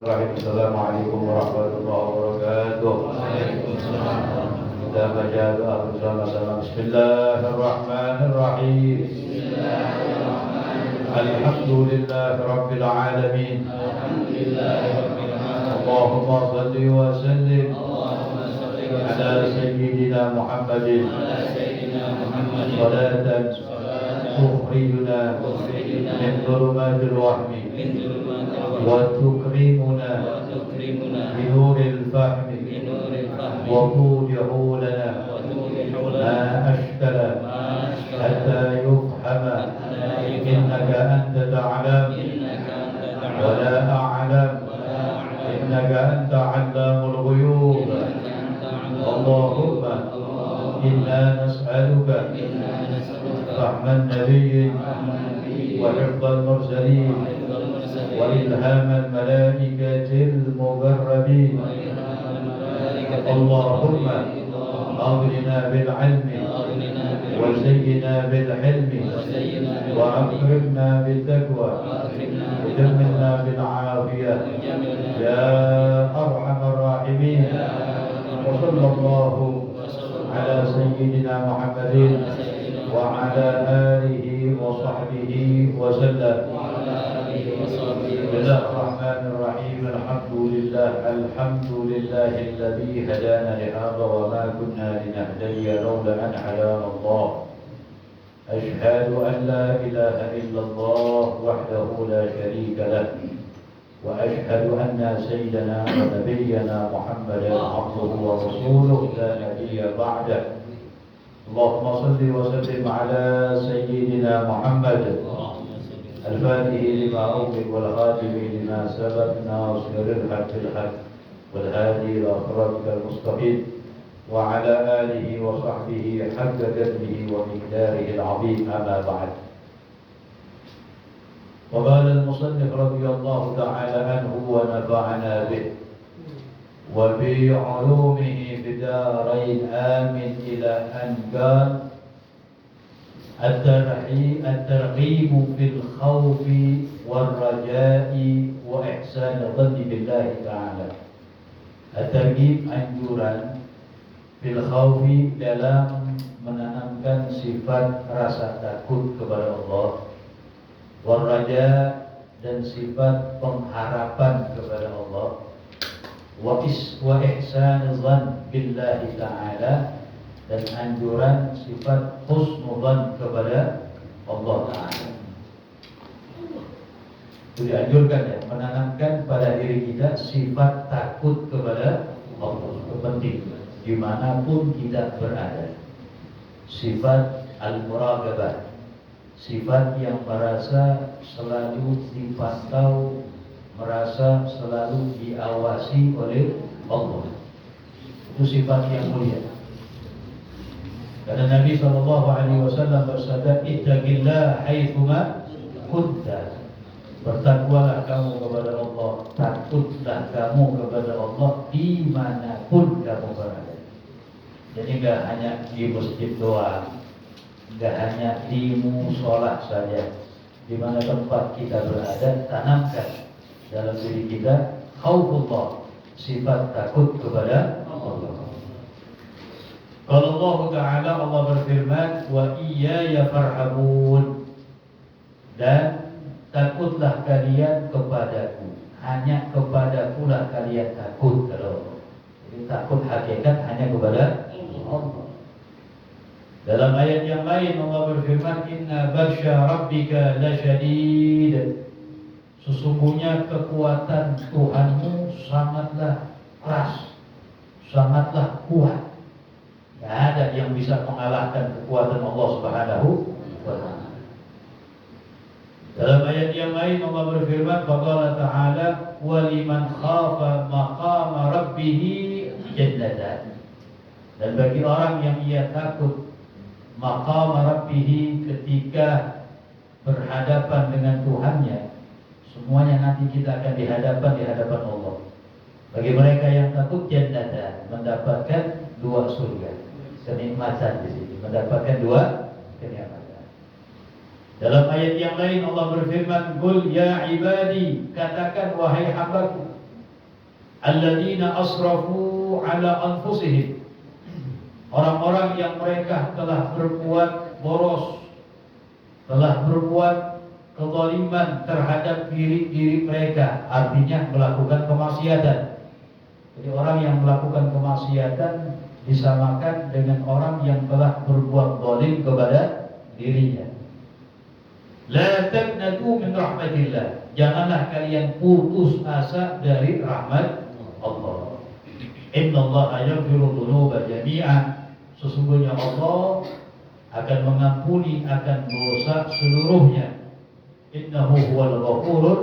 Assalamualaikum warahmatullahi wabarakatuh. Kita baca doa bersama-sama. Bismillahirrahmanirrahim. Alhamdulillah Rabbil Alamin. Allahumma salli wa sallim ala Sayyidina Muhammadin salatan tukhrijuna min dhulumatil wahmi wa tukrimuna bi nuril fahmi wa tudihu lana ma ashkala hatta yufhama innaka anta ta'lam wa la a'lam innaka anta 'allamul ghuyub. Allahumma inna nas'aluka rahman nabiyyin wa hifdhal mursalin wa ilhamal malaikatil muqarrabin. Allahumma aghnina bil 'ilmi wa zayyina bil hilmi wa akrimna bit taqwa wa jammilna bil 'afiyah ya arhamar rahimin. Wa sallallahu ala sayyidina Muhammadin wa ala alihi wa sahbihi wa sallam. Bismillahirrahmanirrahim. Alhamdulillahilladzi hadana li hadha wa ma kunna linahtadiya lawla an hadana Allah. Ashhadu an la ilaha illallah wahdahu la sharika lahu wa ashhadu anna sayyidana wa nabiyyana Muhammadan abduhu wa rasuluhu la nabiyya ba'dahu. Allahumma salli wa sallim ala sayyidina Muhammad الفاتح لما أغلق والخاتم لما سبق ناصر الحق بالحق والهادي إلى صراطك المستقيم وعلى آله وصحبه حق قدره ومقداره العظيم. أما بعد، وقال المصنف رضي الله تعالى عنه ونفعنا به وبعلومه في الدارين آمين إلى أن قال: الترغيب في الخوف والرجاء وإحسان الظن بالله تعالى. الترغيب anjuran fil khawfi dalam menanamkan sifat rasa takut kepada Allah, wal raja dan sifat pengharapan kepada Allah, wa ihsan dzan billahi ta'ala dan anjuran sifat husnudzan kepada Allah Ta'ala. Itu dianjurkan ya, menanamkan pada diri kita sifat takut kepada Allah. Itu penting dimanapun kita berada. Sifat al-muraqabah, sifat yang merasa selalu dipantau, merasa selalu diawasi oleh Allah. Itu sifat yang mulia. Karena Nabi SAW bersabda, ittaqillah haitsuma kunta. Bertakwalah kamu kepada Allah, takutlah kamu kepada Allah dimanapun kamu berada. Jadi enggak hanya di masjid doang, enggak hanya di musola saja. Di mana tempat kita berada, tanamkan dalam diri kita khaufullah, sifat takut kepada Allah. Kalau Allah Ta'ala, Allah berfirman, wa iyaya farhabun, dan takutlah kalian kepadaku, hanya kepadaku lah kalian takut. Kalau jadi takut hakikat hanya kepada Allah. Dalam ayat yang lain Allah berfirman, inna batsya rabbika lasyadid, sesungguhnya kekuatan Tuhanmu sangatlah keras, sangatlah kuat. Tidak ada yang bisa mengalahkan kekuatan Allah Subhanahu wa Ta'ala. Dalam ayat yang lain Allah berfirman, faqala ta'ala wa liman khafa maqama rabbih jannatan, dan bagi orang yang ia takut maqama rabbih, ketika berhadapan dengan Tuhannya. Semuanya nanti kita akan di hadapan Allah. Bagi mereka yang takut, jannatan, mendapatkan dua surga. Kenikmatan di sini, mendapatkan dua kenikmatan. Dalam ayat yang lain Allah berfirman, "Qul ya ibadi," katakan wahai hambaku, alladzina asrafu ala anfusihim, orang-orang yang mereka telah berbuat boros, telah berbuat kezaliman terhadap diri mereka, artinya melakukan kemaksiatan. Jadi orang yang melakukan kemaksiatan disamakan dengan orang yang telah berbuat zalim kepada dirinya. La taqnatu min rahmatillah, janganlah kalian putus asa dari rahmat Allah. Innallaha yaghfiru dzunuba jami'an, sesungguhnya Allah akan mengampuni akan dosa seluruhnya. Innahu huwal ghafurur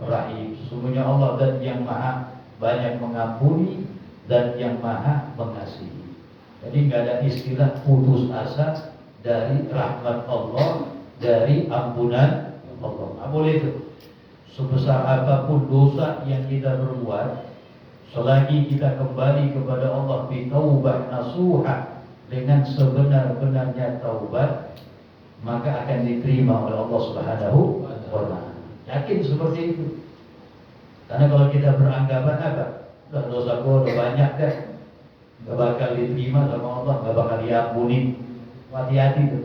rahim, sesungguhnya Allah dan yang maha banyak mengampuni dan yang maha mengasihi. Jadi nggak ada istilah putus asa dari rahmat Allah, dari ampunan Allah. Nggak boleh itu. Sebesar apapun dosa yang kita berbuat, selagi kita kembali kepada Allah bitaubat nasuha, dengan sebenar-benarnya taubat, maka akan diterima oleh Allah Subhanahu wa ta'ala. Yakin seperti itu. Karena kalau kita beranggapan apa? Dosa gua udah banyak kan, gak bakal diterima sama Allah, gak bakal diampuni. Hati-hati tuh.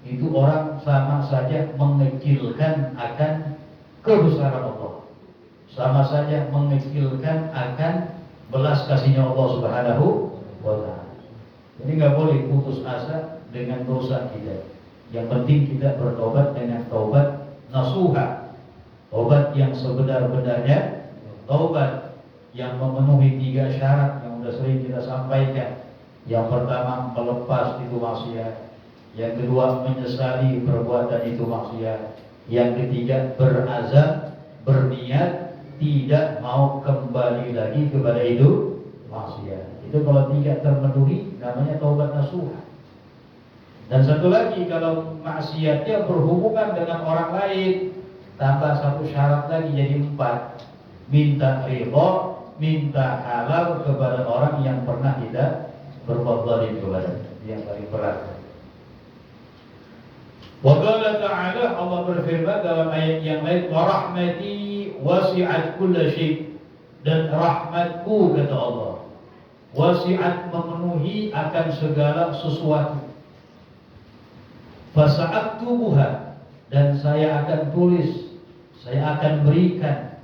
Itu orang sama saja mengecilkan akan kebesaran Allah, sama saja mengecilkan akan belas kasihnya Allah Subhanahu wa ta'ala. Jadi gak boleh putus asa dengan dosa kita. Yang penting kita bertobat dengan taubat nasuha, taubat yang sebenar-benarnya, taubat yang memenuhi 3 syarat yang sudah sering kita sampaikan. Yang pertama, melepas itu maksiat. Yang kedua, menyesali perbuatan itu maksiat. Yang ketiga, berazam, berniat tidak mau kembali lagi kepada itu maksiat. Itu kalau 3 terpenuhi namanya taubat nasuha. Dan satu lagi, kalau maksiatnya berhubungan dengan orang lain, tambah 1 syarat lagi jadi 4. Minta ridha, minta halal kepada orang yang pernah kita berbuat zalim kepada, yang paling berat. Wa qala ta'ala, Allah berfirman dalam ayat yang lain, wa rahmati wasi'at kulla syai', dan rahmatku, kata Allah, wasi'at, memenuhi akan segala sesuatu. Fasa'aktubuha, dan saya akan tulis, saya akan berikan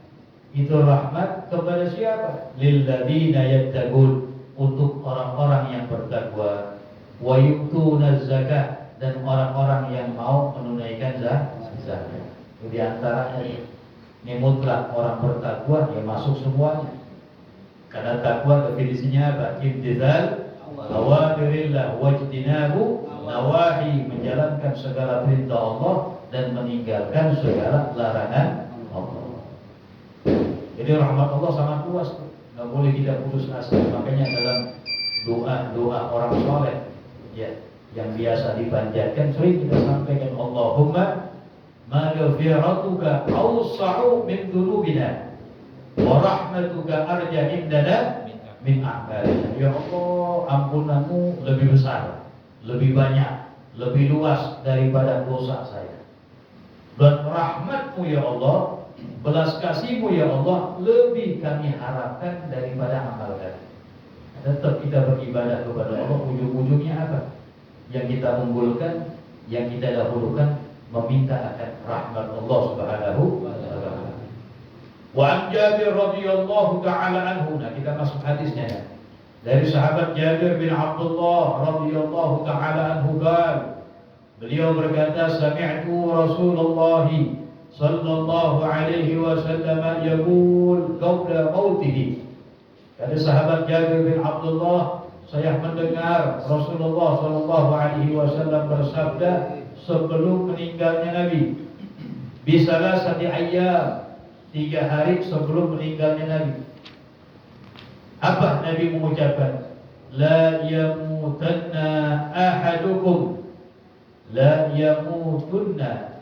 itu rahmat kepada siapa? Lilladzina yattaqun, untuk orang-orang yang bertakwa. Wa yu'tuna zakah, dan orang-orang yang mau menunaikan zakat. Itu di antaranya ini mutlak, orang bertakwa ya masuk semuanya. Karena takwa definisinya apa? Imtithal awamirillah wajtinabu nawahi, menjalankan segala perintah Allah dan meninggalkan segala larangan Allah. Jadi rahmat Allah sangat luas, nggak boleh kita putus asa. Makanya dalam doa orang soleh, ya, yang biasa dipanjatkan sering kita sampaikan, Allahumma maghfiratuka awsa'u min dzunubina wa rahmatuka arja indana min a'malina. Ya Allah, ampunanmu lebih besar, lebih banyak, lebih luas daripada dosa saya. Dan rahmatmu ya Allah, belas kasihmu ya Allah, lebih kami harapkan daripada amal kami. Tetap kita beribadah kepada Allah, ujung-ujungnya apa? Yang kita unggulkan, yang kita dahulukan, meminta akan rahmat Allah Subhanahu wa ta'ala. Wa an Jabir radhiyallahu ta'ala anhu, nah kita masuk hadisnya ya. Dari sahabat Jabir bin Abdullah radhiyallahu ta'ala anhu, beliau berkata, sami'tu Rasulullah sallallahu alaihi wasallam yaqul qabla mautihi. Kata sahabat Jabir bin Abdullah, saya mendengar Rasulullah sallallahu alaihi wasallam bersabda sebelum meninggalnya Nabi. Bisalah 1 ayyam, 3 hari sebelum meninggalnya Nabi. Apa Nabi mengucapkan? La yamutanna ahadukum, la yamutunna,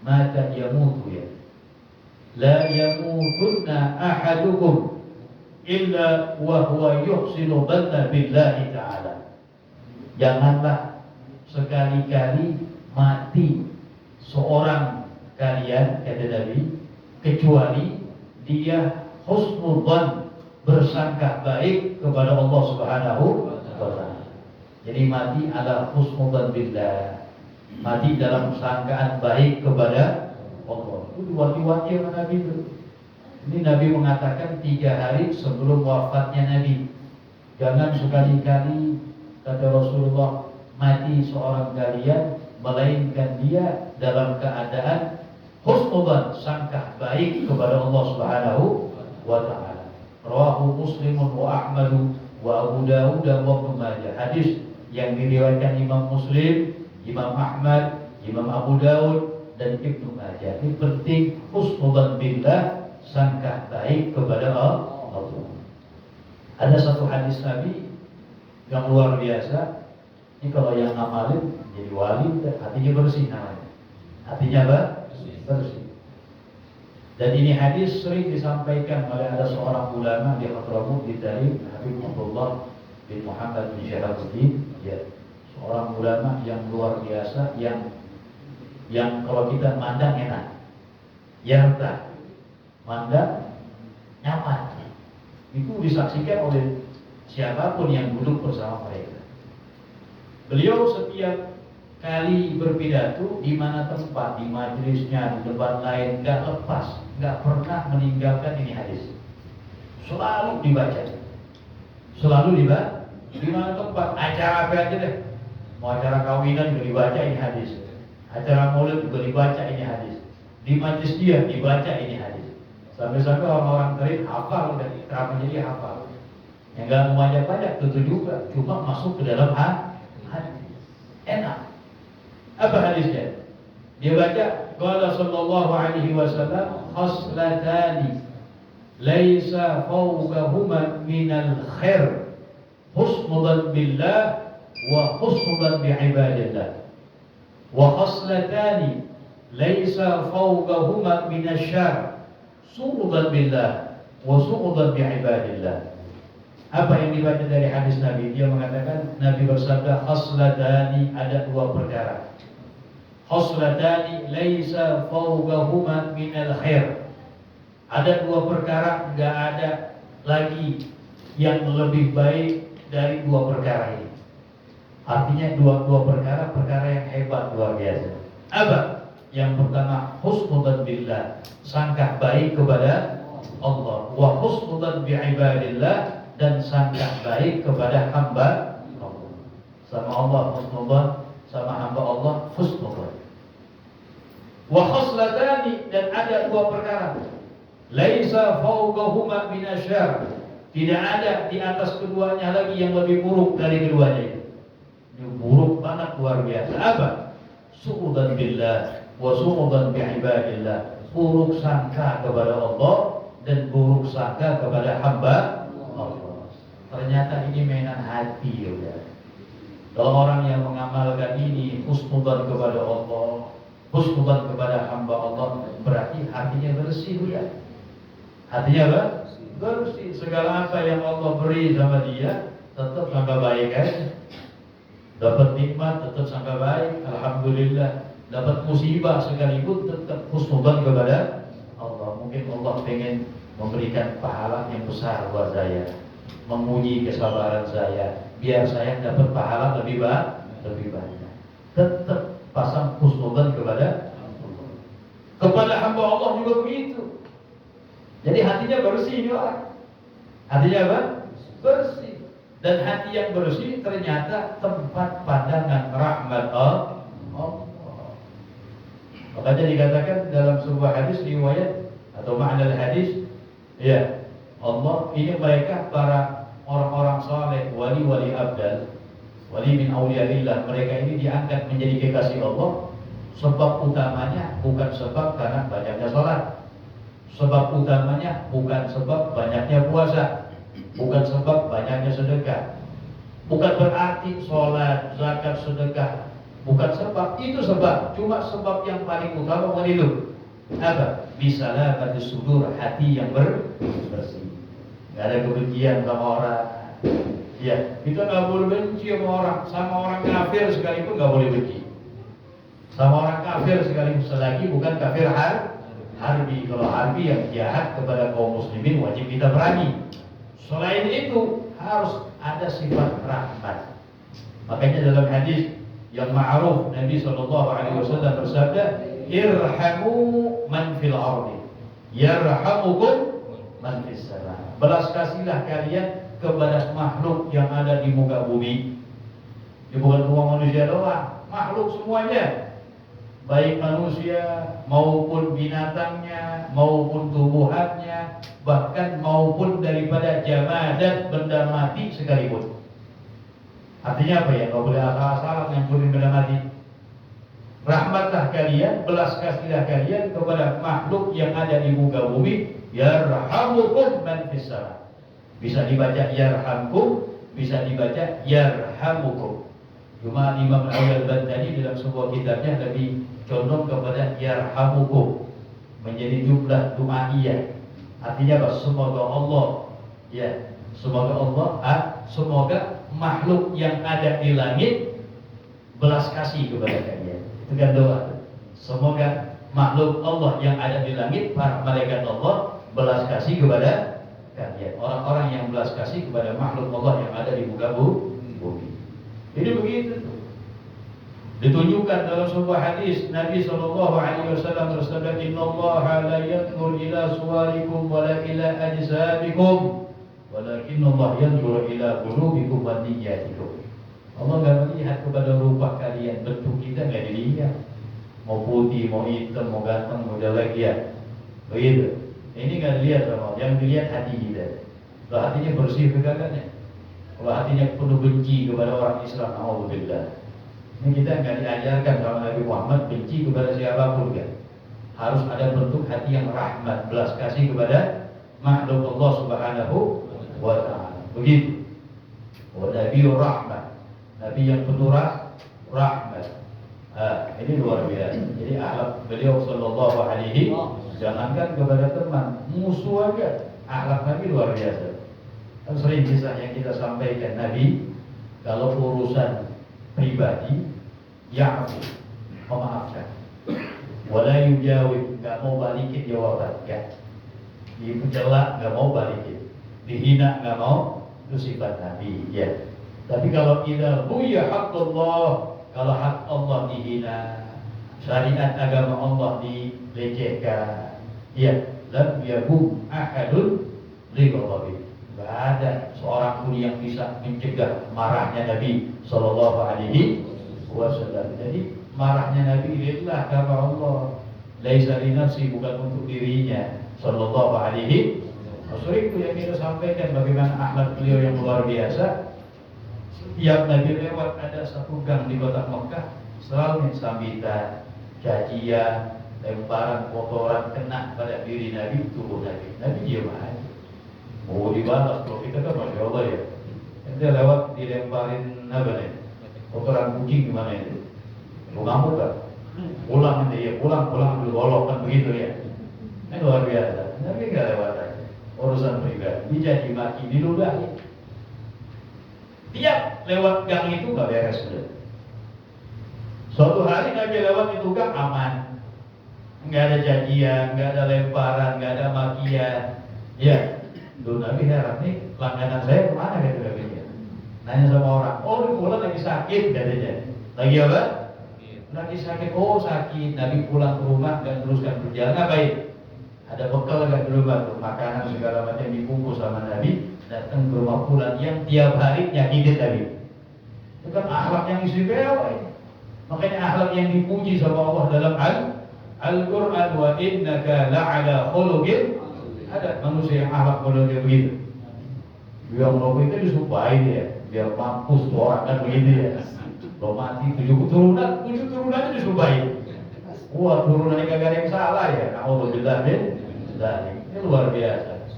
mata yamutu ya. La yamutunna ahadukum illa wa huwa yuhsinu dhanna billahi ta'ala. Janganlah sekali-kali mati seorang kalian, kata Nabi, kecuali dia husnul dhan, bersangka baik kepada Allah Subhanahu wa taala. Jadi mati ala husnudzan billah. Mati dalam sangkaan baik kepada Allah. Itu diwati-wati sama Nabi itu. Ini Nabi mengatakan 3 hari sebelum wafatnya Nabi. Jangan sekali-kali, kata Rasulullah, mati seorang kalian melainkan dia dalam keadaan husnudzan, sangka baik kepada Allah Subhanahu wa taala. Rawahu Muslimun wa Ahmadu wa Abu Dawud wa Ibnu Majah. Hadis yang diriwayatkan Imam Muslim, Imam Ahmad, Imam Abu Dawud dan Ibnu Majah. Ini penting, husnudzan billah, sangka baik kepada Allah. Ada satu hadis Nabi yang luar biasa. Ini kalau yang ngamalin jadi wali, hatinya bersih namanya. Hatinya apa? Bersih. Dan ini hadis sering disampaikan oleh ada seorang ulama di Hadramaut di Tarim, Habib Abdullah bin Muhammad bin Syarafuddin, ya, seorang ulama yang luar biasa, yang kalau kita mandang enak, yarta, mandang nyaman. Itu disaksikan oleh siapapun yang duduk bersama mereka. Beliau setiap kali berpidato di mana tempat, di majelisnya, di tempat lain, nggak lepas, nggak pernah meninggalkan ini hadis. Selalu dibaca, selalu dibaca. Di mana tempat, acara apa aja deh, mau acara kawinan juga dibaca ini hadis, acara maulid juga dibaca ini hadis, di majelis dia dibaca ini hadis. Sampai-sampai orang-orang Tarim hafal dan ikram menjadi hafal. Yang nggak memajak-pajak tentu juga, cuma masuk ke dalam hati. Enak. Apa hadisnya? Dia baca, qala sallallahu alaihi wasallam, khaslatani laisa fawqahuma minal khair, husnudzan billah wa husnudzan bi'ibadillah. Wa khaslatani laisa fawqahuma minasy syarr, su'udzan billah wa su'udzan bi'ibadillah. Apa yang dibaca dari hadis Nabi? Dia mengatakan, Nabi bersabda, khaslatani, ada 2 perkara. Khaslatani laisa fawqahuma minal khair. Ada 2 perkara, enggak ada lagi yang lebih baik dari 2 perkara ini. Artinya 2 perkara yang hebat, luar biasa. Apa? Yang pertama, husnudzan billah, sangka baik kepada Allah. Wa husnudzan bi'ibadillah, dan sangka baik kepada hamba Allah. Sama Allah husnudzan, sama hamba Allah husnudzan. Wa khaslatani, dan ada 2 perkara, laisa fawqahuma minasyarr, tidak ada di atas keduanya lagi yang lebih buruk dari keduanya itu. Ini buruk banget, luar biasa. Apa? Su'udzan billah wa su'udzan bi'ibadillah, buruk sangka kepada Allah dan buruk sangka kepada hamba Allah. Ternyata ini mainan hati, ya. Kalau orang yang mengamalkan ini, husnudzan kepada Allah, husnudzan kepada hamba Allah, berarti hatinya bersih, ya. Hatinya apa? Bersih. Segala apa yang Allah beri sama dia, tetap sangka baik, kan? Dapat nikmat, tetap sangka baik, alhamdulillah. Dapat musibah sekalipun, tetap husnudzan kepada Allah. Mungkin Allah pengen memberikan pahala yang besar buat saya, menguji kesabaran saya, biar saya dapat pahala lebih banyak. Tetap pasang husnudzan kepada Allah. Kepada hamba Allah juga begitu. Jadi hatinya bersih juga. Hatinya apa? Bersih. Dan hati yang bersih ternyata tempat pandangan rahmat Allah. Makanya dikatakan dalam sebuah hadis riwayat atau makna hadis, ya, Allah ini mereka para orang-orang saleh, wali-wali abdal, wali min auliyaillah, mereka ini diangkat menjadi kekasih Allah. Sebab utamanya bukan sebab karena banyaknya salat, sebab utamanya bukan sebab banyaknya puasa, bukan sebab banyaknya sedekah, bukan berarti salat, zakat, sedekah, bukan sebab, itu sebab, cuma sebab yang paling utama itu apa? Bisalamati sudur, hati yang bersih. Gak ada kebencian sama orang. Ya, kita gak boleh benci sama orang kafir sekalipun gak boleh benci. Sama orang kafir sekalipun, selagi bukan kafir harbi. Kalau harbi yang jahat kepada kaum muslimin, wajib kita perangi. Selain itu harus ada sifat rahmat. Makanya dalam hadis yang ma'ruf Nabi sallallahu alaihi wasallam bersabda, "Irhamu man fil ardi, yarhamukum man fis sama." Belas kasihlah kalian kepada makhluk yang ada di muka bumi. Ya, bukan cuma manusia doang, makhluk semuanya. Baik manusia maupun binatangnya, maupun tumbuhannya, bahkan maupun daripada jamadat benda mati sekalipun. Artinya apa ya? Nggak boleh asal-asalan ngancurin benda mati. Rahmatlah kalian, belas kasihlah kalian kepada makhluk yang ada di muka bumi. Yarhamukum man fis sama. Bisa dibaca yarhamkum, bisa dibaca yarhamukum. Cuma Imam Al-Bantani dalam sebuah kitabnya lebih condong kepada yarhamukum, menjadi jumlah du'aiyah. Artinya apa? Semoga Allah, ya, semoga Allah, semoga makhluk yang ada di langit belas kasih kepada kalian. Itu kan doa. Semoga makhluk Allah yang ada di langit, para malaikat Allah belas kasih kepada kalian. Orang-orang yang belas kasih kepada makhluk Allah yang ada di muka bumi. Jadi begitu tuh. Ditunjukkan dalam sebuah hadis Nabi sallallahu alaihi wasallam bersabda, "Innallaha la yanzuru ila suwarikum wa la ila ajsamikum, walakinnallaha yanzuru ila qulubikum wa niyyatikum." Allah enggak melihat kepada rupa kalian, bentuk kita enggak dilihat. Mau putih, mau hitam, mau ganteng, mau jelek ya. Begitu. Ini enggak dilihat sama Allah, yang dilihat hati kita. Kalau hatinya bersih kegagalannya. Kalau hatinya penuh benci kepada orang Islam, alhamdulillah. Ini kita nggak diajarkan sama Nabi Muhammad benci kepada siapapun kan. Harus ada bentuk hati yang rahmat, belas kasih kepada makhluk Allah Subhanahu wa ta'ala. Begitu. Nabi rahmat, Nabi yang penuh rahmat. Ini luar biasa. Jadi akhlak beliau sallallahu alaihi, jangankan kepada teman, musuh aja akhlak Nabi luar biasa. Kan sering kisah yang kita sampaikan, Nabi kalau urusan pribadi ya'fu, memaafkan, wala yujawib, nggak mau balikin jawaban, ya. Dicela nggak mau balikin, dihina nggak mau, itu sifat Nabi, ya. Tapi kalau idza huya haqqullah, kalau hak Allah dihina, syariat agama Allah dilecehkan, ya, lam yahum ahadun lighadabi. Tidak ada seorang pun yang bisa mencegah marahnya Nabi sallallahu alaihi wasallam. Jadi marahnya Nabi lillah karena Allah, laisa li nafsi, bukan untuk dirinya sallallahu alaihi wasallam. Itu yang kita sampaikan bagaimana akhlak beliau yang luar biasa. Setiap Nabi lewat ada satu gang di kota Mekah, selalu sambitan, cacian, lemparan kotoran kena pada diri Nabi, tubuh Nabi. Nabi diam aja. Oh, dibalas, kalau kita kan Masya Allah ya. Dia lewat dilemparin apa nih? Kotoran kucing gimana itu? Lu ngamuk kan? Pulang nanti ya, pulang dulu golok kan begitu ya. Ini luar biasa. Tapi nggak lewat aja. Urusan pribadi, dicaci maki, diludahi. Tiap lewat gang itu nggak beres dulu. Suatu hari Nabi lewat itu gang aman, nggak ada cacian, nggak ada lemparan, nggak ada makian. Ya. Dulu Nabi heran nih, langganan saya kemana gitu Nabi? Nanya sama orang, oh ini pulang lagi sakit katanya. Lagi apa? Lagi sakit. Oh sakit. Nabi pulang ke rumah dan teruskan perjalanan. Baik. Ada bekal nggak di rumah tuh, makanan segala macam dibungkus sama Nabi. Datang ke rumah pulang yang tiap hari nyakitin Nabi. Itu kan akhlak yang istimewa. Makanya akhlak yang dipuji sama Allah dalam Al-Quran, wa innaka la'ala khuluqin. Ada manusia yang akhlak modelnya begitu. Yang mau itu disumpahin ya, biar mampus tuh orang kan begitu ya. Lo mati 7 turunannya disumpahin. Wah, turunannya kagak ada yang salah ya. Alhamdulillah ini luar biasa.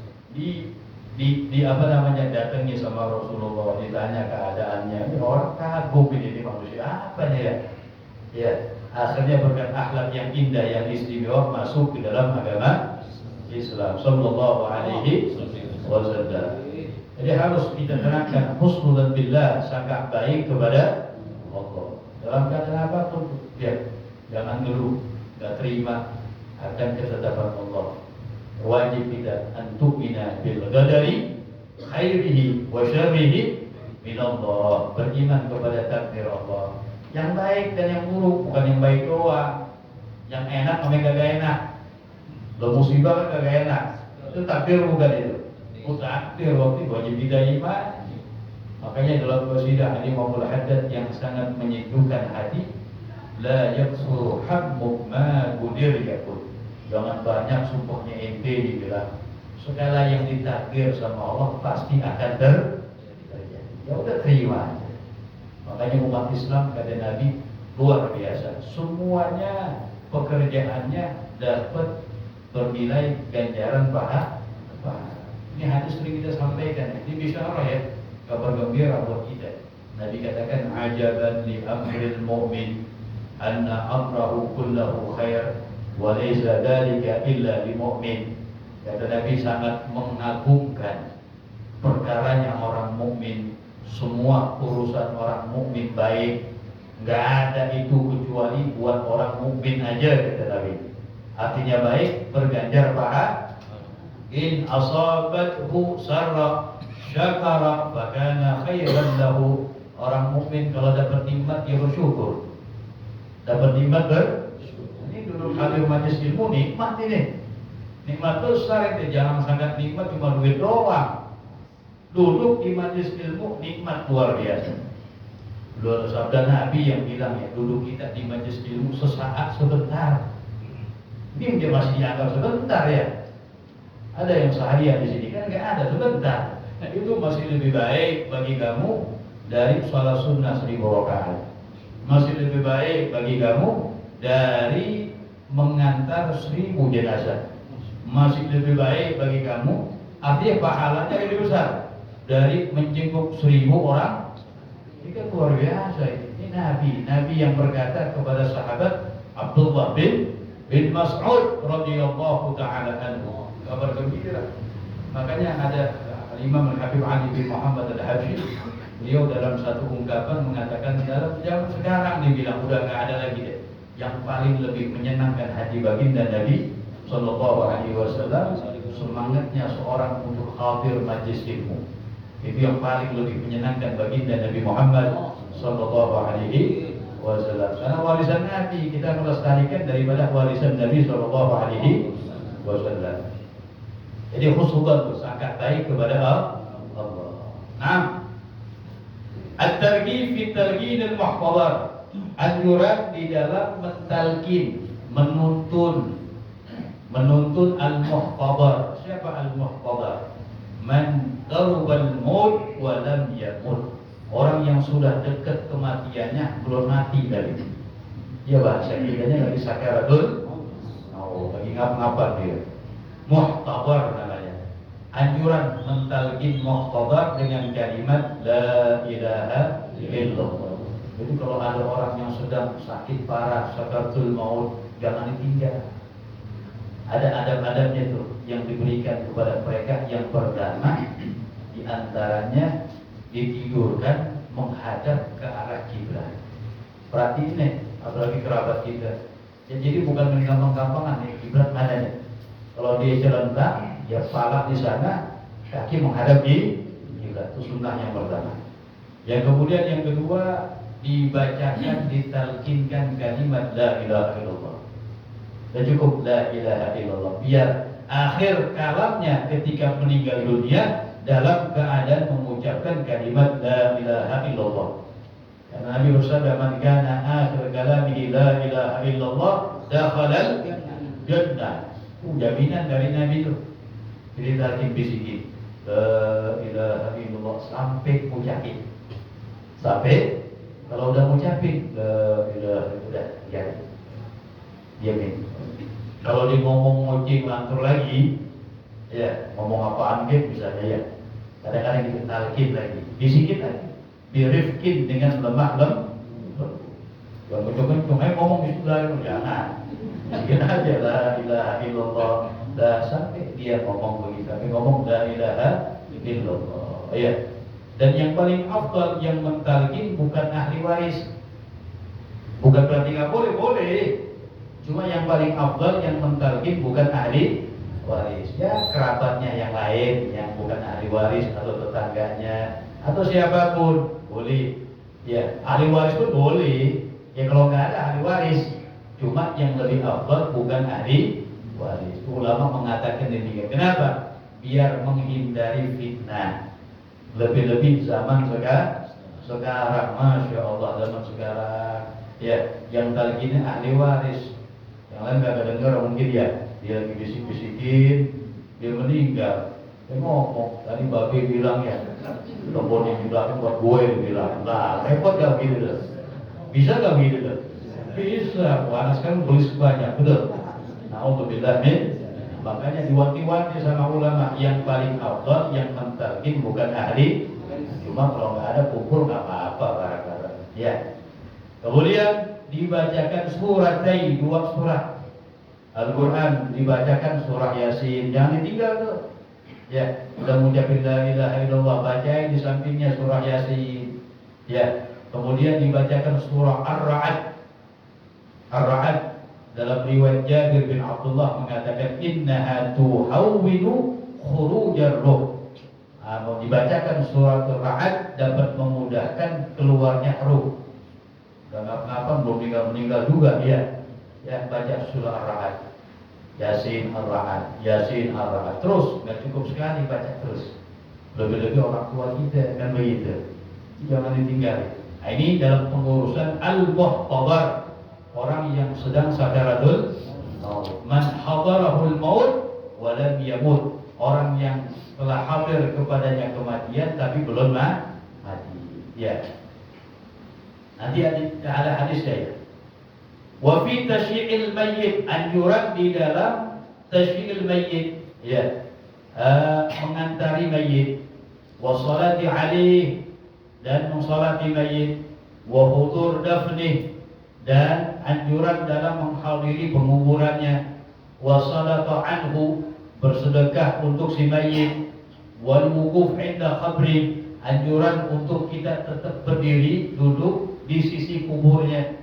Di apa namanya, datangi sama Rasulullah, ditanya keadaannya. Ini orang kagum ini manusia apa nih ya? Ya, akhirnya berkat akhlak yang indah yang istimewa masuk ke dalam agama Islam sallallahu alaihi wasallam. Jadi harus kita terangkan husnudzan billah, sangka baik kepada Allah. Dalam keadaan apapun, ya, jangan ngeluh, enggak terima akan ketetapan Allah. Wajib kita antu'mina bil qadari khairihi wa syarrihi minallah. Beriman kepada takdir Allah. Yang baik dan yang buruk, bukan yang baik doang. Yang enak sama yang kagak enak. Lo musibah kan kagak enak. Itu takdir bukan itu. Itu takdir waktu wajib diterima. Makanya dalam qasidah Imamul Haddad yang sangat menyentuhkan hati, la yaksuru hammuk ma gudir yakun. Jangan banyak sumpahnya ente dibilang. Segala yang ditakdir sama Allah pasti akan terjadi. Ya udah terima aja. Makanya umat Islam kata Nabi luar biasa. Semuanya pekerjaannya dapat bernilai ganjaran pahala. Ini hadis sering kita sampaikan. Ini bisyarah ya, kabar gembira buat kita. Nabi katakan ajaban li amril mu'min anna amrahu kullahu khair wa laysa dzalika illa lil mu'min. Kata Nabi sangat mengagumkan perkaranya orang mukmin. Semua urusan orang mukmin baik. Enggak ada itu kecuali buat orang mukmin aja kata Nabi. Artinya baik, berganjar pahala. In asabathu sarra syakara fakana khairan lahu. Orang mukmin kalau dapat nikmat dia bersyukur. Dapat nikmat bersyukur. Ini duduk hadir majelis ilmu nikmat ini. Nikmat besar itu, jangan sangat nikmat cuma duit doang. Duduk di majelis ilmu nikmat luar biasa. Dulu sabda Nabi yang bilang ya, duduk kita di majelis ilmu sesaat sebentar. Ini dia masih dianggap sebentar ya. Ada yang seharian di sini kan nggak ada sebentar. Nah, itu masih lebih baik bagi kamu dari sholat sunnah 1000 rakaat. Masih lebih baik bagi kamu dari mengantar 1000 jenazah. Masih lebih baik bagi kamu, artinya pahalanya lebih besar dari menjenguk 1000 orang. Ini kan luar biasa. Ini Nabi yang berkata kepada sahabat Abdullah bin Mas'ud radhiyallahu taala anhu, kabar gembira. Makanya ada Imam Al-Habib Ali bin Muhammad Al-Habsyi, beliau dalam satu ungkapan mengatakan dalam zaman sekarang dibilang udah nggak ada lagi deh yang paling lebih menyenangkan hati baginda Nabi Sallallahu Alaihi Wasallam, semangatnya seorang untuk hadir majlis ilmu. Itu yang paling lebih menyenangkan baginda Nabi Muhammad Sallallahu Alaihi Wasallam. Karena warisan Nabi kita melestarikan daripada warisan Nabi Sallallahu Alaihi Wasallam. Jadi khusnudzon sangat baik kepada Allah. Nah, at-targhib fi targhib al-muhfadhat, anjuran di dalam mentalkin, menuntun al-muhfadhar. Siapa al-muhfadhar? Man qarubal maut wa lam yamut. Orang yang sudah dekat kematiannya belum mati tadi. Dia bahasa kitanya lagi sakaratul. Oh, lagi ngap-ngapan dia. Muhfadhar namanya. Anjuran mentalkin muhfadhar dengan kalimat la ilaha illallah. Jadi kalau ada orang yang sedang sakit parah, sakaratul maut, jangan ditinggal. Ada adab-adabnya tuh yang diberikan kepada mereka yang pertama, di antaranya ditidurkan menghadap ke arah kiblat. Perhatiin nih, apalagi kerabat kita. Ya, jadi bukan main gampang-gampangan nih kiblat mana nih. Kalau dia celentang, ya kepala di sana, kaki menghadap di kiblat. Itu sunnah yang pertama. Yang kemudian yang kedua, dibacakan, ditalkinkan kalimat la ilaha illallah. Dan cukup la ilaha illallah, biar akhir kalamnya ketika meninggal dunia dalam keadaan mengucapkan kalimat la ilaha illallah. Karena Nabi bersabda, man kana akhir kalamihi la ilaha illallah dakhalal jannah. Jaminan dari Nabi itu. Jadi talqin bisikin la ilaha illallah sampai ucapin. Sampai kalau udah ngucapin la ilaha illallah ya diamin. Kalau dia ngomong ngoceh ngantur lagi, ya ngomong apaan gitu misalnya ya. Kadang-kadang kita talqin lagi, bisikin lagi, dirifkin dengan lemah lembut. Jangan kenceng-kenceng, ngomong itu lah, jangan. Bisikin aja la ilaha illallah, dah sampai dia ngomong begitu, sampai ngomong la ilaha illallah. Ya. Dan yang paling afdal yang mentalqin bukan ahli waris. Bukan berarti nggak boleh, boleh. Cuma yang paling afdal yang mentalqin bukan ahli waris. Ya kerabatnya yang lain yang bukan ahli waris atau tetangganya atau siapapun boleh. Ya, ahli waris pun boleh. Ya kalau nggak ada ahli waris, cuma yang lebih afdal bukan ahli waris. Ulama mengatakan demikian. Kenapa? Biar menghindari fitnah. Lebih-lebih zaman sekarang, masya Allah zaman sekarang. Ya, yang talqinnya ahli waris. Yang lain nggak dengar mungkin ya. Dia lagi bisik-bisikin, dia meninggal. Dia ngomong, tadi babe bilang ya, telepon yang di belakang buat gue bilang, nah repot gak gitu loh. Bisa gak gitu loh? Bisa, wah sekarang tulis banyak, betul. Na'udzubillah min. Makanya diwanti-wanti sama ulama yang paling afdal yang mentalkin bukan ahli. Cuma kalau nggak ada kumpul nggak apa-apa barang-barang. Ya. Kemudian dibacakan suratai, 2 surat Al-Quran, dibacakan surah Yasin, jangan ditinggal tuh. Ya, udah mengucapin la ilaha illallah, bacain di sampingnya surah Yasin. Ya, kemudian dibacakan surah Ar-Ra'd. Ar-Ra'd dalam riwayat Jabir bin Abdullah mengatakan innaha tuhawwinu khurujar ruh. Mau dibacakan surah Ar-Ra'd dapat memudahkan keluarnya ruh. Udah ngapa-ngapa belum meninggal juga dia. Ya, baca surah Ar-Ra'd. Yasin Ar-Ra'd, Yasin Ar-Ra'd. Terus, nggak cukup sekali baca terus. Lebih-lebih orang tua kita kan begitu. Jangan ditinggal. Nah, ini dalam pengurusan al-muhtabar, orang yang sedang sakaratul maut. Man hadarahul maut wa lam yamut. Orang yang telah hadir kepadanya kematian tapi belum mati. Ya. Nanti ada hadisnya ya. Wa fi tasyyi'il mayyit, anjuran di dalam tasyyi'il mayyit, ya, mengantari mayyit, wa salati alaih, dan mensalati mayyit, wa hudur dafnih, dan anjuran dalam menghadiri penguburannya, wa salatu anhu, bersedekah untuk si mayyit, wal wukuf inda qabri, anjuran untuk kita tetap berdiri duduk di sisi kuburnya.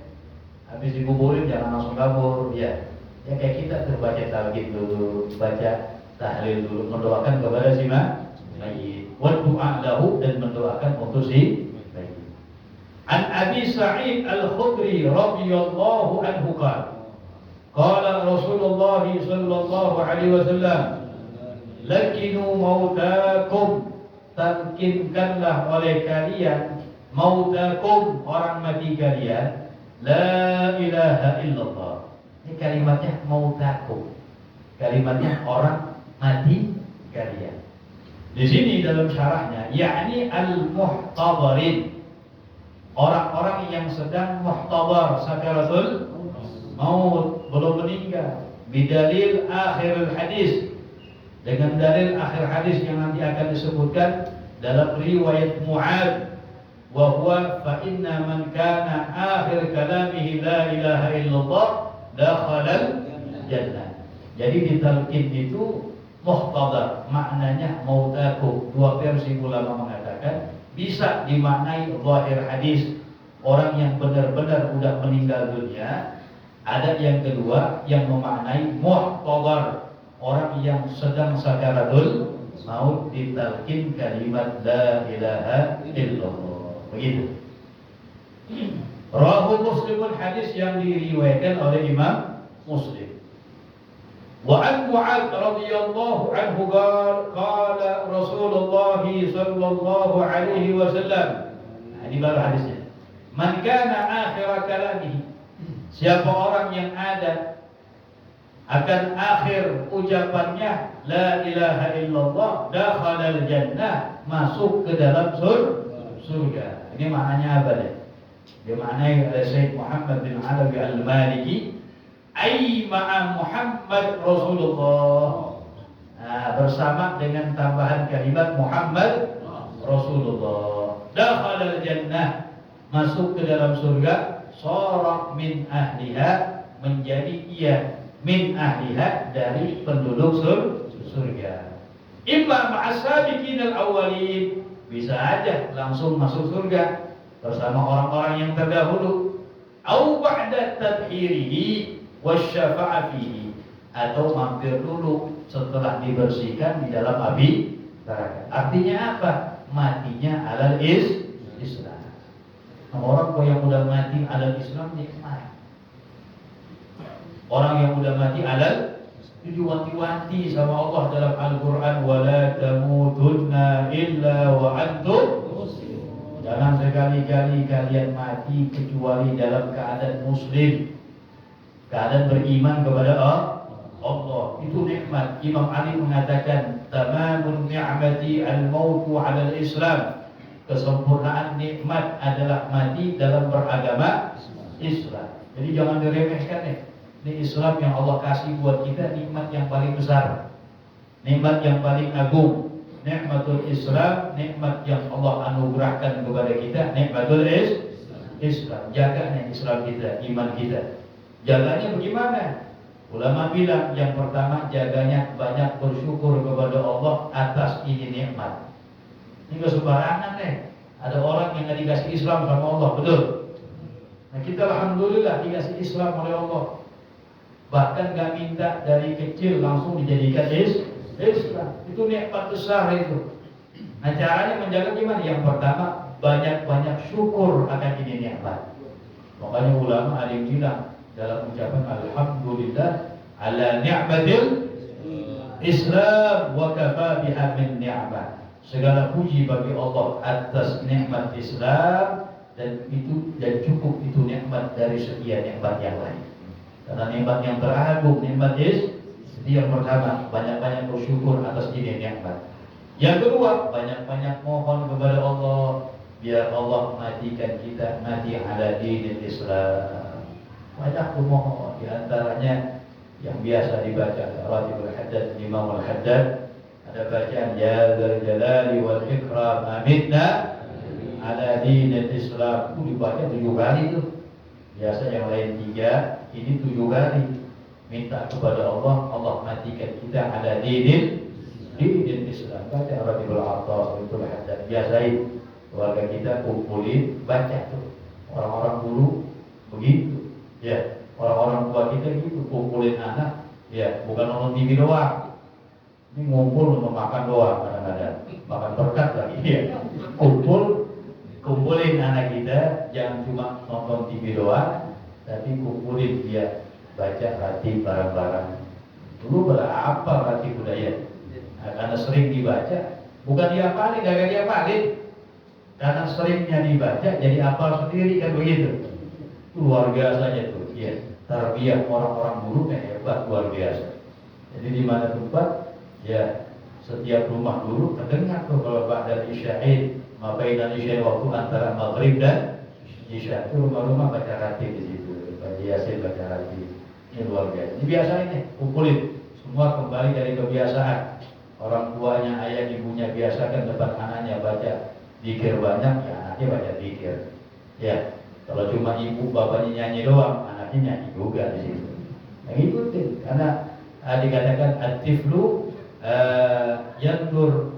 Habis dikuburin jangan langsung kabur, ya. Ya kayak kita terbaca talqin dulu, baca tahlil dulu, mendoakan kepada si mayyit, wa du'a lahu, dan mendoakan untuk si mayyit. An Abi Sa'id Al-Khudri radhiyallahu anhu qala Rasulullah sallallahu alaihi wasallam, lakinu mautakum, talqinkanlah oleh kalian mautakum, orang mati kalian, la ilaha illallah. Ini kalimatnya mautakum, kalimatnya orang mati kalian. Di sini dalam syarahnya, yakni al-muhtadarin, orang-orang yang sedang muhtadar sakaratul maut, belum meninggal. Bidalil akhir hadis, dengan dalil akhir hadis yang nanti akan disebutkan dalam riwayat Mu'ad, wa huwa fa inna man kana akhir kalamihi la ilaha illallah dakhala jannah. Jadi di talqin itu muhtadar, maknanya mautaku. 2 versi ulama mengatakan bisa dimaknai zahir hadis, orang yang benar-benar sudah meninggal dunia. Ada yang kedua yang memaknai muhtadar, orang yang sedang sakaratul maut, ditalqin kalimat la ilaha illallah. Begitu. Rawahu Muslimun, hadis yang diriwayatkan oleh Imam Muslim. Wa an Mu'adz radhiyallahu anhu qala Rasulullah sallallahu alaihi wasallam. Ini baru hadisnya. Man kana akhir kalamihi, siapa orang yang ada akan akhir ucapannya la ilaha illallah dakhala al-jannah, masuk ke dalam surga. Ini maknanya apa deh? Dimaknai oleh Syekh Muhammad bin Alawi Al-Maliki, ai ma'a Muhammad Rasulullah. Nah, bersama dengan tambahan kalimat Muhammad Rasulullah, dakhala al-jannah, masuk ke dalam surga, shara min ahliha, menjadi ia min ahliha, dari penduduk surga. Imma ma'as-sabiqin al-awwalin, bisa aja langsung masuk surga bersama orang-orang yang terdahulu, au ba'da tadhirihi wasyafa'a fihi, atau mampir dulu setelah dibersihkan di dalam api neraka. Artinya apa? Matinya alal Islam. Orang yang udah mati alal Islam nikmat. Orang yang udah mati alal diwanti-wanti sama Allah dalam Al-Quran, wala tamutunna illa wa antum muslimun. Jangan sekali-kali kalian mati kecuali dalam keadaan muslim, keadaan beriman kepada Allah. Itu nikmat. Imam Ali mengatakan, tamamun ni'mati al-mautu 'ala al-Islam. Kesempurnaan nikmat adalah mati dalam beragama Islam. Jadi jangan diremehkan nih. Ini Islam yang Allah kasih buat kita, nikmat yang paling besar, nikmat yang paling agung. Nikmatul Islam, nikmat yang Allah anugerahkan kepada kita, nikmatul Islam. Jaga nih Islam kita, iman kita. Jaganya bagaimana? Ulama bilang yang pertama, jaganya banyak bersyukur kepada Allah atas ini nikmat. Ini gak sembarangan nih. Ada orang yang gak dikasih Islam sama Allah, betul? Nah kita alhamdulillah dikasih Islam oleh Allah. Bahkan gak minta dari kecil langsung dijadikan Islam. Itu nikmat besar itu. Nah caranya menjaga gimana? Yang pertama, banyak-banyak syukur akan ini nikmat. Makanya ulama ada yang bilang dalam ucapan alhamdulillah ala ni'matil Islam wa kafa biha min ni'mah. Segala puji bagi Allah atas nikmat Islam, dan cukup itu nikmat dari sekian nikmat yang lain. Karena nikmat yang teragung, nikmat yang pertama, banyak-banyak bersyukur atas ini nikmat. Yang kedua, banyak-banyak mohon kepada Allah biar Allah matikan kita mati ala dinil Islam. Banyak memohon, di antaranya yang biasa dibaca Ratibul Haddad, Imam Al-Haddad, ada bacaan ya dzal jalali wal ikram amitna ala dinil Islam. Itu dibaca 7 kali tuh. Biasa yang lain 3, ini 7 kali. Minta kepada Allah, Allah matikan kita ala dinil Islam. Baca Ratibul Ratibul Haddad. Biasain keluarga kita kumpulin baca tuh. Orang-orang dulu begitu. Ya, orang-orang tua kita gitu, kumpulin anak. Ya, bukan nonton TV doang. Ini ngumpul untuk makan doang kadang-kadang, makan berkat lagi ya. Kumpulin anak kita, jangan cuma nonton TV doang, tapi kumpulin dia baca ratib bareng-bareng. Dulu berapa ratib budaya? Nah, karena sering dibaca, bukan dihafalin, gak dihafalin. Karena seringnya dibaca, jadi hafal sendiri kan begitu. Luar biasanya tuh, ya. Tarbiyah orang-orang dulu hebat, luar biasa. Jadi di mana tempat, ya setiap rumah dulu terdengar tuh kalau ba'da isya'id, mabainan isya' waktu antara maghrib dan isya', itu rumah-rumah baca ratib di situ, baca yasin, baca ratib. Ini luar biasa. Ini biasa ini, kumpulin. Semua kembali dari kebiasaan. Orang tuanya, ayah, ibunya biasakan depan anaknya baca zikir banyak, ya anaknya baca zikir. Ya, kalau cuma ibu bapaknya nyanyi doang, anaknya nyanyi juga di situ. Nah ikutin, karena dikatakan at-tiflu yandur,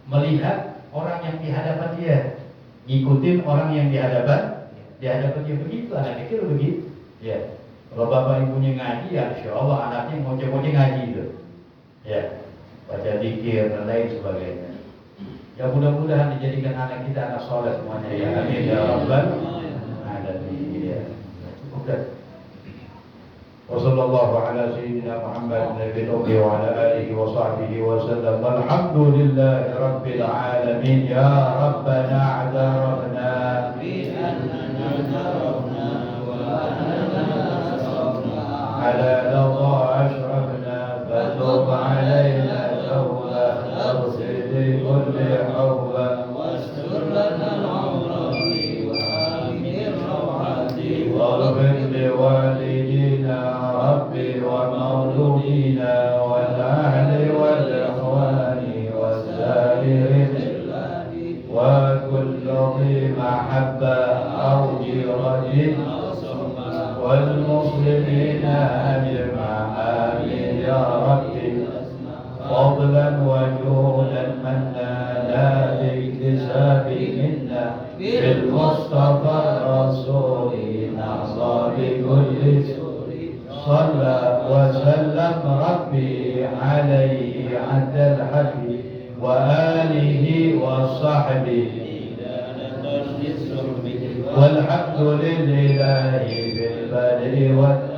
melihat orang yang di hadapan dia, ngikutin orang yang di hadapan dia. Begitu, anak kecil begitu. Ya, kalau bapak ibunya ngaji, ya insya Allah anaknya ngoceh-ngoceh ngaji itu. Ya, baca zikir dan lain sebagainya. Ya mudah-mudahan dijadikan anak kita anak soleh semuanya ya. Amin ya rabbal alamin. Ya. Cukup dah. Wassallallahu ala sayyidina Muhammad nabiyil ummi wa ala alihi wa sahbihi wa sallam. Walhamdulillahi rabbil alamin. Ya rabbana a'tarafna bi annana tarafna wa annana asrafna ala ladha ashrafna fatub alayna tawba taghfir li kulli hawba wastur lana al-awrati wa amir rawati waghfir li walidina rabbi wa mawludina wal ahli wal ikhwani was-salihin wa kullu dhi mahabba aw jiratin wal muslimina ajma'in ya rabbi فضلا وجودا منا لا باكتساب منا بالمصطفى الرسول نحظى بكل سور صلى وسلم ربي عليه عد الحبيب آله وصحبه والحمد لله في البدء والآخر